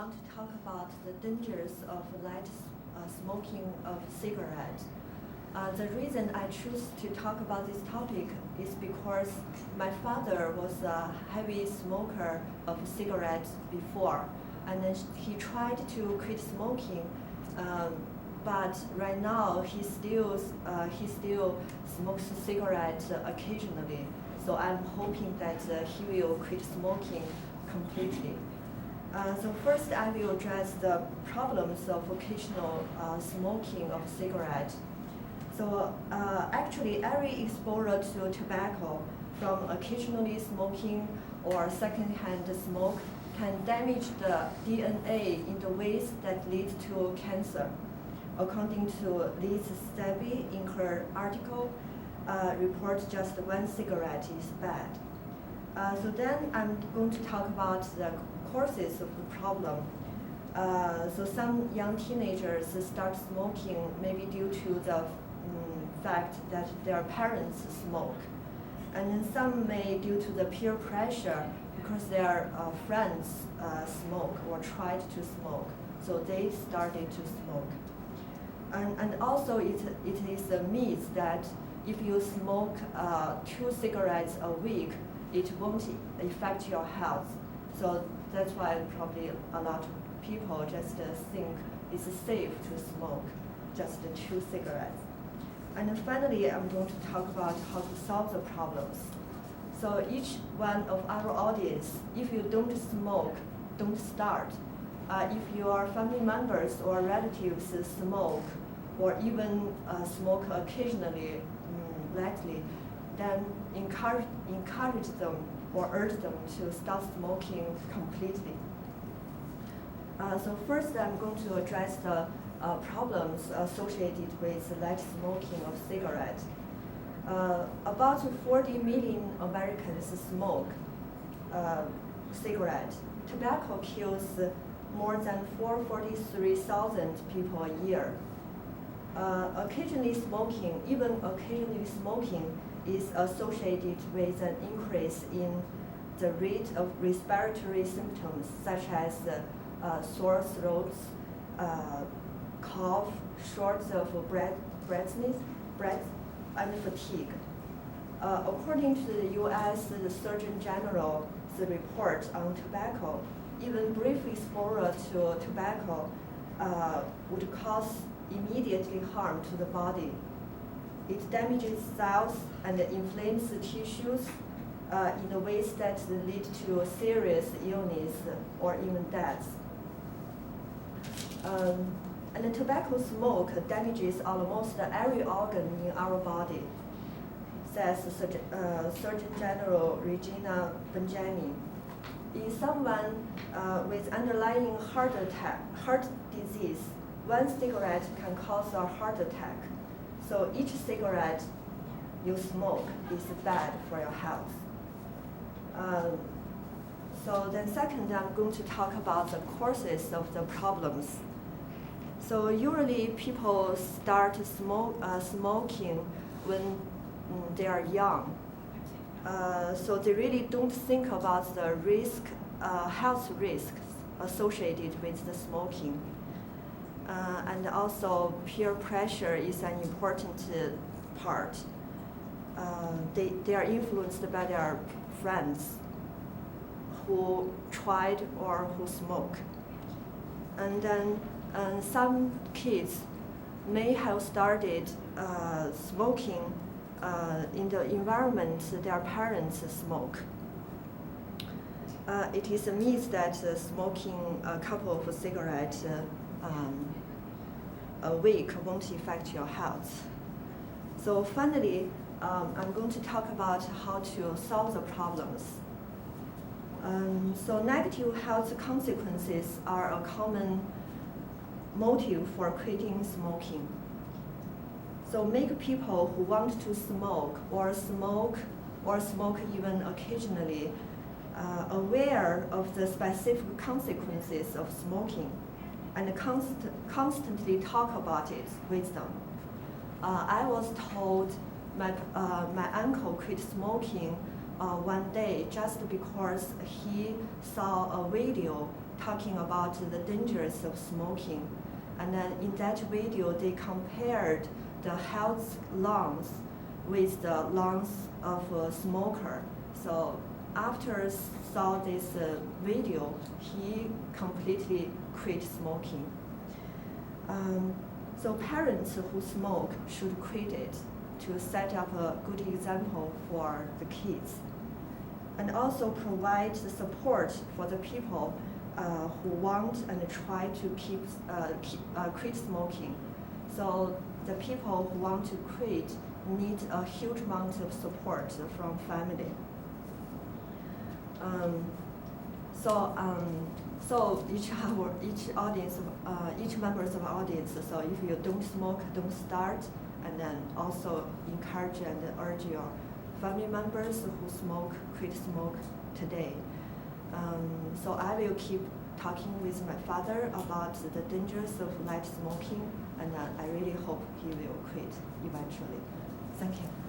want to talk about the dangers of light smoking of cigarette. The reason I choose to talk about this topic is because my father was a heavy smoker of cigarettes before, and then he tried to quit smoking, but right now he still smokes cigarettes occasionally. So I'm hoping that he will quit smoking completely. So first I will address the problems of occasional smoking of cigarette. So actually every exposure to tobacco, from occasionally smoking or secondhand smoke, can damage the DNA in the ways that lead to cancer. According to Liz Stevie in her article, report just one cigarette is bad. So then I'm going to talk about the causes of the problem. So some young teenagers start smoking maybe due to the fact that their parents smoke. And then some may due to the peer pressure because their friends smoke or tried to smoke. So they started to smoke. And also it is a myth that if you smoke 2 cigarettes a week, it won't affect your health. So that's why probably a lot of people just think it's safe to smoke just 2 cigarettes. And then finally, I'm going to talk about how to solve the problems. So each one of our audience, if you don't smoke, don't start. If your family members or relatives smoke, or even smoke occasionally, lightly, then encourage them or urge them to stop smoking completely. So first I'm going to address the problems associated with light smoking of cigarettes. About 40 million Americans smoke cigarettes. Tobacco kills more than 443,000 people a year. Occasionally smoking, even occasionally smoking, is associated with an increase in the rate of respiratory symptoms such as sore throats, cough, shortness of breath, and fatigue. According to the U.S. the Surgeon General's report on tobacco, even brief exposure to tobacco would cause immediately harm to the body. It damages cells and inflames the tissues in ways that lead to serious illness or even death. And the tobacco smoke damages almost every organ in our body, says Surgeon General Regina Benjamin. In someone with underlying heart disease, 1 cigarette can cause a heart attack. So each cigarette you smoke is bad for your health. So then second, I'm going to talk about the causes of the problems. So usually people start smoking when they are young. So they really don't think about the health risks associated with the smoking. And also peer pressure is an important part. They are influenced by their friends who tried or who smoke. And then some kids may have started smoking in the environment their parents smoke. It is a myth that smoking a couple of cigarettes a week won't affect your health. So finally, I'm going to talk about how to solve the problems. So negative health consequences are a common motive for quitting smoking. So make people who want to smoke even occasionally aware of the specific consequences of smoking, and constantly talk about it with them. I was told my uncle quit smoking one day just because he saw a video talking about the dangers of smoking. And then in that video, they compared the health lungs with the lungs of a smoker. So after saw this video, he completely quit smoking. So parents who smoke should quit it to set up a good example for the kids. And also provide the support for the people who want and try to quit smoking. So the people who want to quit need a huge amount of support from family. So each members of our audience. So if you don't smoke, don't start, and then also encourage and urge your family members who smoke, quit smoke today. So I will keep talking with my father about the dangers of light smoking, and I really hope he will quit eventually. Thank you.